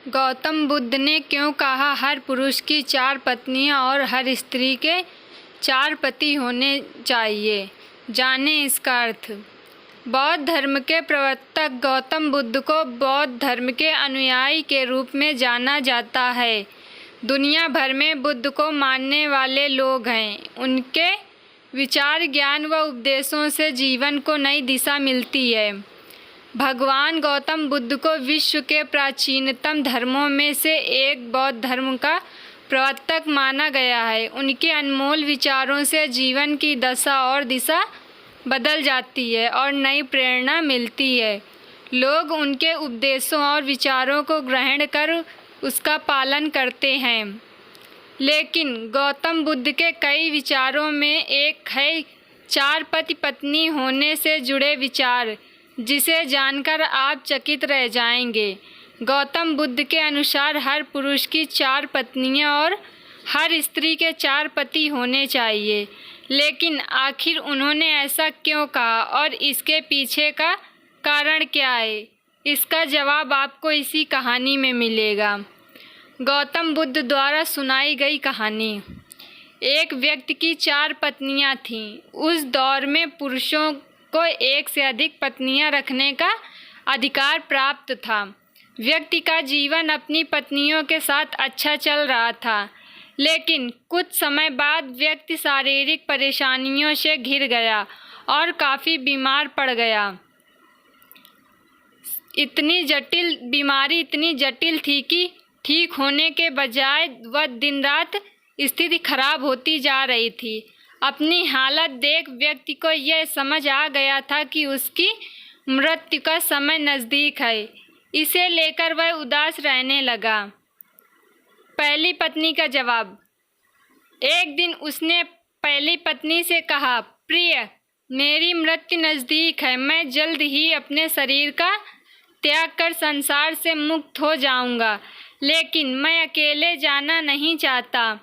गौतम बुद्ध ने क्यों कहा हर पुरुष की 4 पत्नियां और हर स्त्री के 4 पति होने चाहिए? जानें इसका अर्थ। बौद्ध धर्म के प्रवर्तक गौतम बुद्ध को बौद्ध धर्म के अनुयायी के रूप में जाना जाता है। दुनिया भर में बुद्ध को मानने वाले लोग हैं। उनके विचार, ज्ञान व उपदेशों से जीवन को नई दिशा मिलती है। भगवान गौतम बुद्ध को विश्व के प्राचीनतम धर्मों में से एक बौद्ध धर्म का प्रवर्तक माना गया है। उनके अनमोल विचारों से जीवन की दशा और दिशा बदल जाती है और नई प्रेरणा मिलती है। लोग उनके उपदेशों और विचारों को ग्रहण कर उसका पालन करते हैं। लेकिन गौतम बुद्ध के कई विचारों में एक है 4 पति पत्नी होने से जुड़े विचार, जिसे जानकर आप चकित रह जाएंगे। गौतम बुद्ध के अनुसार हर पुरुष की 4 पत्नियां और हर स्त्री के 4 पति होने चाहिए। लेकिन आखिर उन्होंने ऐसा क्यों कहा और इसके पीछे का कारण क्या है? इसका जवाब आपको इसी कहानी में मिलेगा। गौतम बुद्ध द्वारा सुनाई गई कहानी। एक व्यक्ति की 4 पत्नियां थीं। उस दौर में पुरुषों को एक से अधिक पत्नियां रखने का अधिकार प्राप्त था। व्यक्ति का जीवन अपनी पत्नियों के साथ अच्छा चल रहा था, लेकिन कुछ समय बाद व्यक्ति शारीरिक परेशानियों से घिर गया और काफ़ी बीमार पड़ गया। बीमारी इतनी जटिल थी कि ठीक होने के बजाय वह दिन रात स्थिति खराब होती जा रही थी। अपनी हालत देख व्यक्ति को यह समझ आ गया था कि उसकी मृत्यु का समय नज़दीक है। इसे लेकर वह उदास रहने लगा। पहली पत्नी का जवाब। एक दिन उसने पहली पत्नी से कहा, प्रिय, मेरी मृत्यु नज़दीक है। मैं जल्द ही अपने शरीर का त्याग कर संसार से मुक्त हो जाऊंगा, लेकिन मैं अकेले जाना नहीं चाहता।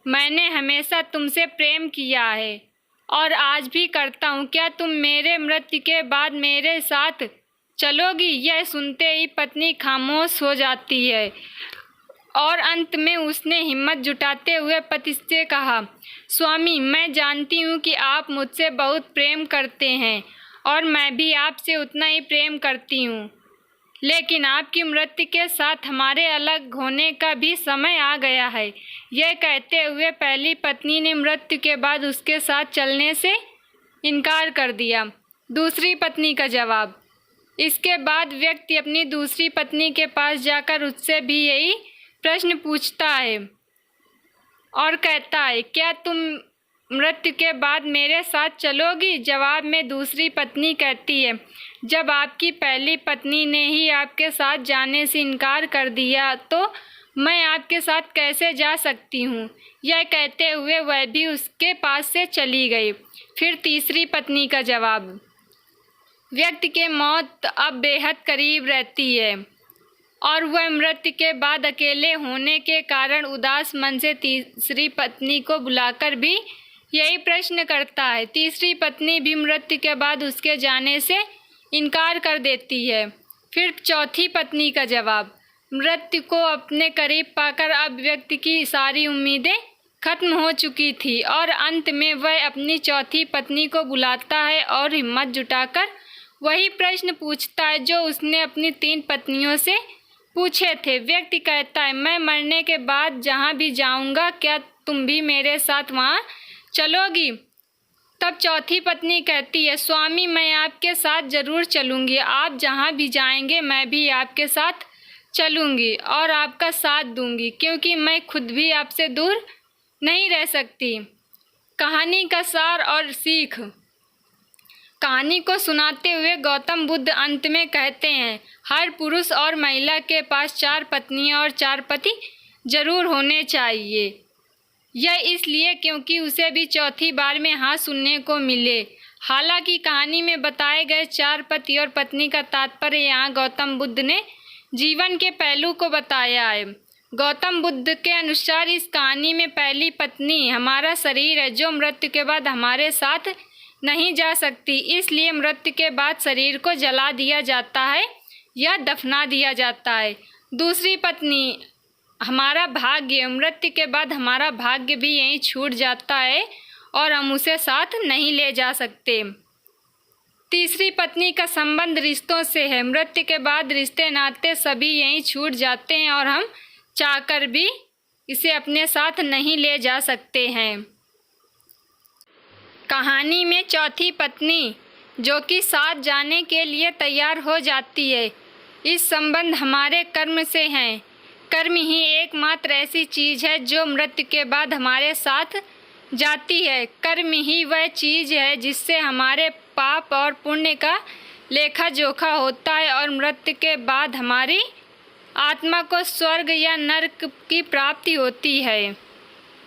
मैंने हमेशा तुमसे प्रेम किया है और आज भी करता हूँ। क्या तुम मेरे मृत्यु के बाद मेरे साथ चलोगी? यह सुनते ही पत्नी खामोश हो जाती है और अंत में उसने हिम्मत जुटाते हुए पति से कहा, स्वामी, मैं जानती हूँ कि आप मुझसे बहुत प्रेम करते हैं और मैं भी आपसे उतना ही प्रेम करती हूँ, लेकिन आपकी मृत्यु के साथ हमारे अलग होने का भी समय आ गया है। यह कहते हुए पहली पत्नी ने मृत्यु के बाद उसके साथ चलने से इनकार कर दिया। दूसरी पत्नी का जवाब। इसके बाद व्यक्ति अपनी दूसरी पत्नी के पास जाकर उससे भी यही प्रश्न पूछता है और कहता है, क्या तुम मृत्यु के बाद मेरे साथ चलोगी? जवाब में दूसरी पत्नी कहती है, जब आपकी पहली पत्नी ने ही आपके साथ जाने से इनकार कर दिया तो मैं आपके साथ कैसे जा सकती हूँ? यह कहते हुए वह भी उसके पास से चली गई। फिर तीसरी पत्नी का जवाब। व्यक्ति के मौत अब बेहद करीब रहती है और वह मृत्यु के बाद अकेले होने के कारण उदास मन से तीसरी पत्नी को बुलाकर भी यही प्रश्न करता है। तीसरी पत्नी भी मृत्यु के बाद उसके जाने से इनकार कर देती है। फिर चौथी पत्नी का जवाब। मृत्यु को अपने करीब पाकर अब व्यक्ति की सारी उम्मीदें खत्म हो चुकी थी और अंत में वह अपनी चौथी पत्नी को बुलाता है और हिम्मत जुटाकर वही प्रश्न पूछता है जो उसने अपनी 3 पत्नियों से पूछे थे। व्यक्ति कहता है, मैं मरने के बाद जहाँ भी जाऊँगा, क्या तुम भी मेरे साथ वहाँ चलोगी? तब चौथी पत्नी कहती है, स्वामी, मैं आपके साथ ज़रूर चलूँगी। आप जहाँ भी जाएंगे मैं भी आपके साथ चलूँगी और आपका साथ दूँगी, क्योंकि मैं खुद भी आपसे दूर नहीं रह सकती। कहानी का सार और सीख। कहानी को सुनाते हुए गौतम बुद्ध अंत में कहते हैं, हर पुरुष और महिला के पास 4 पत्नियां और 4 पति जरूर होने चाहिए। यह इसलिए क्योंकि उसे भी चौथी बार में हाँ सुनने को मिले। हालांकि कहानी में बताए गए 4 पति और पत्नी का तात्पर्य यहाँ गौतम बुद्ध ने जीवन के पहलू को बताया है। गौतम बुद्ध के अनुसार इस कहानी में पहली पत्नी हमारा शरीर है, जो मृत्यु के बाद हमारे साथ नहीं जा सकती। इसलिए मृत्यु के बाद शरीर को जला दिया जाता है या दफना दिया जाता है। दूसरी पत्नी, हमारा भाग्य, मृत्यु के बाद हमारा भाग्य भी यहीं छूट जाता है और हम उसे साथ नहीं ले जा सकते। तीसरी पत्नी का संबंध रिश्तों से है। मृत्यु के बाद रिश्ते नाते सभी यहीं छूट जाते हैं और हम चाहकर भी इसे अपने साथ नहीं ले जा सकते हैं। कहानी में चौथी पत्नी, जो कि साथ जाने के लिए तैयार हो जाती है। इस संबंध हमारे कर्म से हैं। कर्म ही एकमात्र ऐसी चीज़ है जो मृत्यु के बाद हमारे साथ जाती है। कर्म ही वह चीज़ है जिससे हमारे पाप और पुण्य का लेखा जोखा होता है और मृत्यु के बाद हमारी आत्मा को स्वर्ग या नरक की प्राप्ति होती है।